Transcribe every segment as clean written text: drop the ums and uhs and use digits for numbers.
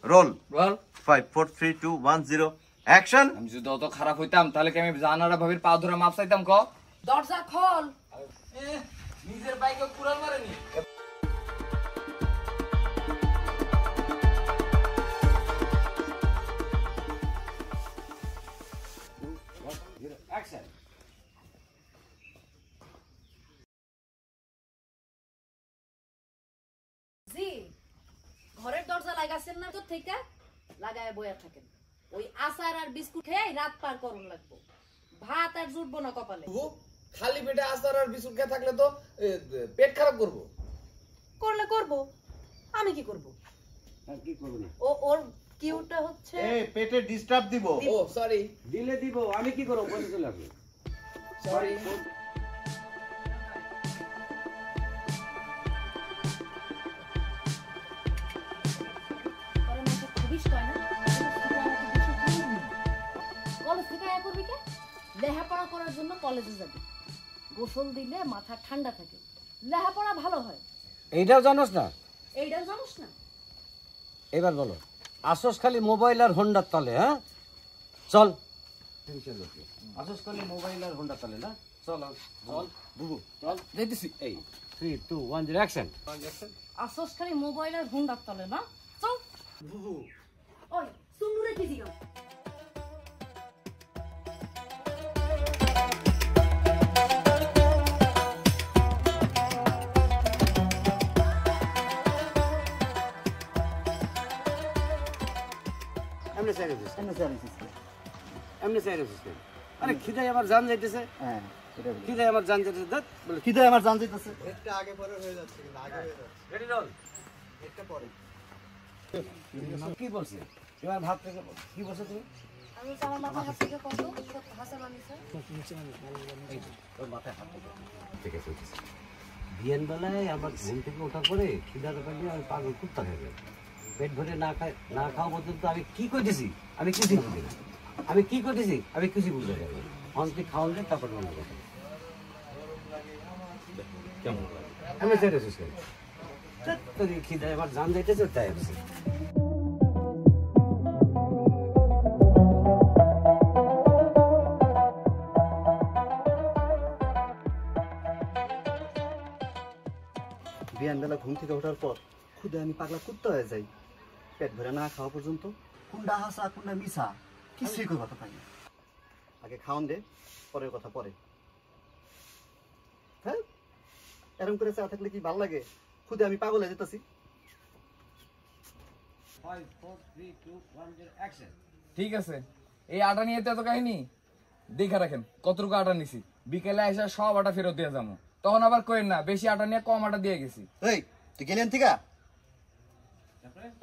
Roll ball 5 4 3 2 1 0 action. আমি যদি অত খারাপ হইতাম তাহলে কি আমি জানারা ভাবির পা ধরে মাপ চাইতাম ক? দরজা খোল। নিজের বাইকে কুড়াল মারেনি। অ্যাকশন। জি ঘরের দরজা লাগাছেন না তো থেকে লাগায় বইয়া থাকেন। ওই আচার আর বিস্কুট খেয়ে রাত পার করুন লাগবো। ভাত আর জুটবো না কপালে। খালি পেটে আচার আর বিস্কুট খেয়ে থাকলে তো পেট খারাপ করবো। করলে করব, আমি কি করব? আর কি করব না? ওর কিউটা হচ্ছে এই পেটে ডিস্টার্ব দিব। ও সরি। দিলে দিব, আমি কি করব? বসে চলে আসবে। সরি। করে মাকে খুবিস কয় না। কলেজ থেকে আয়া করবি কে? লেখাপড়া করার জন্য কলেজে যাবি। গোসল দিলে মাথা ঠান্ডা থাকে, লেখাপড়া ভালো হয়। এইটাও জানোস না? এইটাও জানোস না? এবার বলো, আসস খালি মোবাইল আর হোন্ডার তলে? হ্যাঁ চল, আসস খালি মোবাইল আর হোন্ডার তলে না? চল চল বুবু চল, যাইতেছি। এই 3 2 1 0 অ্যাকশন। আসস খালি মোবাইল আর হুন্ডার তলে না? চল বুবু ওই সুনুরে কি দিও? এমনি চাই রেছিস, এমনি চাই রেছিস। আরে খিদায় আমার জান যাইতেছে। হ্যাঁ এটা খিদায় আমার জান যাইতেছে। দাঁত বলে কি দেয় আমার জান যাইতেছে। একটা আগে পরে হয়ে যাচ্ছে, কিন্তু আগে হয়ে যাচ্ছে রেডি রোল। একটা পরে। কি বলছিস এবার? ভাত থেকে কি বলছো তুমি? আমি তো আমার মাথা হাত থেকে কত হাসা বানিয়েছে। এই তো, তোর মাথায় হাত দিবো। ঠিক আছে, ঠিক আছে। বিয়ের বেলায় আমার ঘুম থেকে ওঠা পরে খিদার পানি আমি পাগল কুত্তা হয়ে গেল। পেট ভরে না খাওয়া পর্যন্ত আমি কি করতেছি আমি কিছুই বুঝি না। আমি কি করতেছি আমি কিছুই বুঝতে পারি না। অন্তি খাওয়ান দেয় তারপর মনে কথা কেমন আমি চাইতেছিস কেন? তোর খিদায় আমার জান যাইতেছে তাই আছে। বিয়ানবেলা ঘুম থেকে ওঠার পর খুদে আমি পাগলা কুত্তা হয়ে যাই। পেট ভরে না খাওয়া পর্যন্ত কুন্ডা হাসা কুন্ডা মিশা কিছুই কই কথা পাই না। আগে খাওয়ান দে, পরের কথা পরে। হ্যাঁ এরকম করে চা থাকলে কি ভালো লাগে? খুদে আমি পাগল হয়ে যেতেছি। 5 4 3 2 1 0 অ্যাকশন। ঠিক আছে, এই আটা নিয়ে তো এত কাহিনী দেখা রাখেন কতটুকু আটা নিছি। বিকেলে এসে সব আটা ফেরত দিয়ে যাবো। তখন আবার কইেন না বেশি আটা নিয়ে কম আটা দিয়ে গেছি। এই তুই গেলেন থেকে?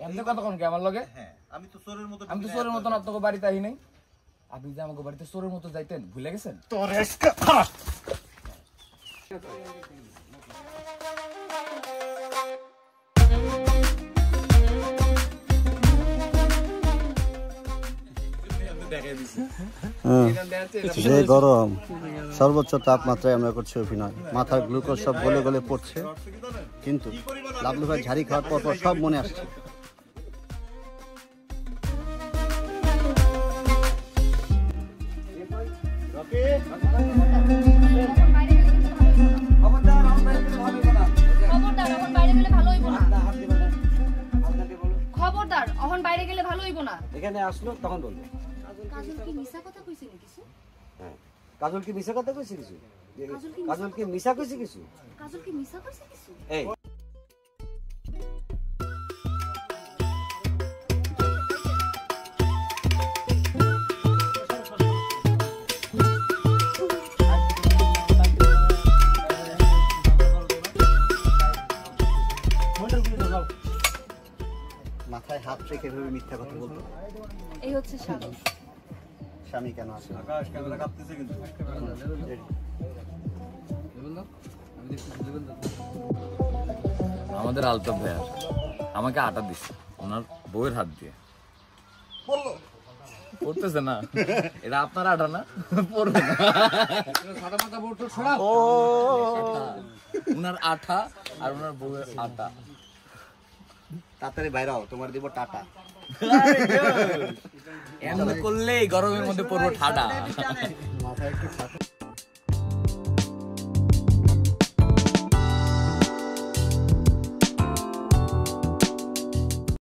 এমনি কথা কোন কে আমার লগে? হ্যাঁ আমি তো চোরের মতো আমি তো চোরের মতন আপনাকে বাড়িতে আহি নাই। আপনি যে আমাকে বাড়িতে চোরের মতো যাইতেন ভুলে গেছেন? তোর যে গরম, সর্বোচ্চ তাপমাত্রায় আমরা করছি অভিনয়। মাথার গ্লুকোজ সব গলে গলে পড়ছে, কিন্তু লাভলু ভাই ঝাড়ি খাওয়ার পর পর সব মনে আসছে। খবরদার অহন বাইরে গেলে ভালো হইব না। এখানে আসলো তখন বলবো। কাজল কি মিছা কথা কইছে না কিছু? হ্যাঁ কাজল কি মিশা কথা কইছে কিছু? কাজল কি কাজল কি মিশা কইছে কিছু? কাজল কি মিছা কইছে কিছু? এই মাথায় হাত রেখে ভেবে মিথ্যা কথা বলতো। এই হচ্ছে সাহস। স্বামী কেন আসে? আকাশ ক্যামেরা কাঁপতেছে কিন্তু। আমাদের আলতাফ ভাইয়া আমাকে আটা দিচ্ছে ওনার বউয়ের হাত দিয়ে। বললো পড়তেছে না, এটা আপনার আটা না, পড়বে না। ও উনার আঠা আর ওনার বউয়ের আটা। তাড়াতাড়ি বাইরে হও, তোমার দিব টাটা। এমন করলেই গরমের মধ্যে পড়বো ঠাডা। মাথায় একটু